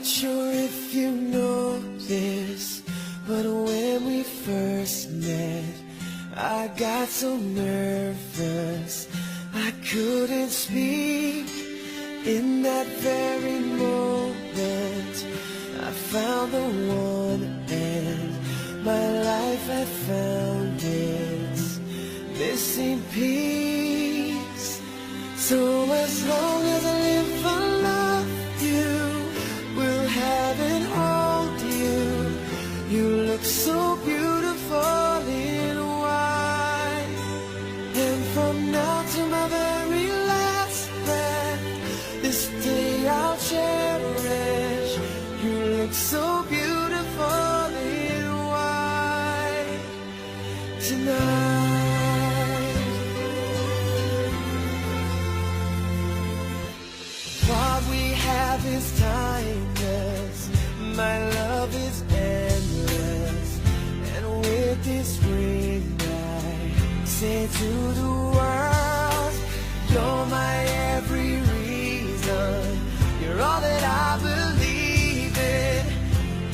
sure if you know this, but when we first met, I got so nervous I couldn't speak. In that very moment, I found the one, and my life had found its missing piece. So as long as I live, I love you, will have and hold you. You look so beautiful in white, and from now to my very last breath, this day I'll cherish. You look so beautiful in white tonight. What we have is timeless, my love is endless, and with this ring I say to the world, you're my every reason, you're all that I believe in.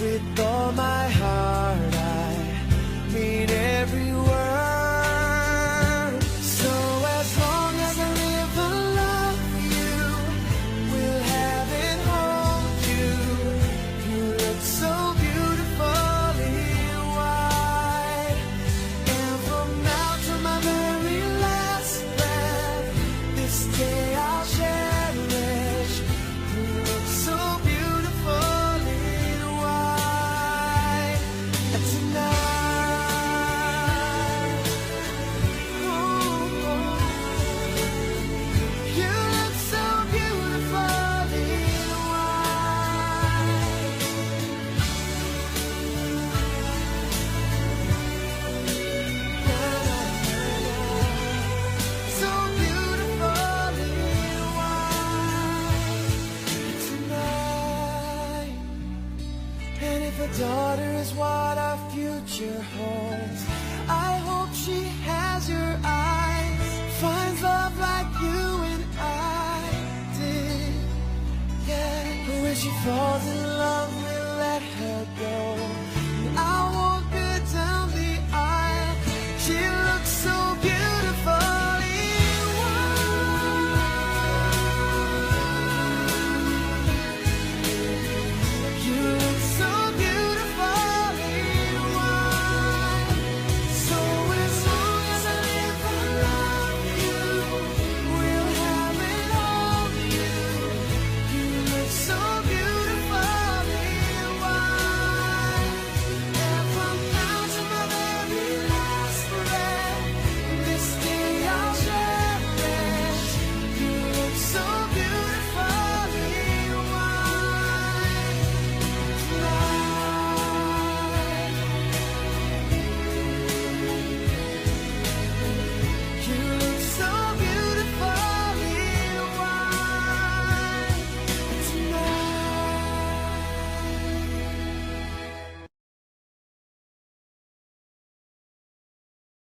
With all my heart I mean every word. So as long as I live, I love you, will have and hold you. You look so beautiful in white, and from now to my very last breath, this day I'll cherish. You look so beautiful in white tonight. Oh, you look so beautiful in white. So beautiful in white tonight. And if a daughter is what our future holds, I hope she has your eyes, finds love like you and I did. Yeah, but when she falls in love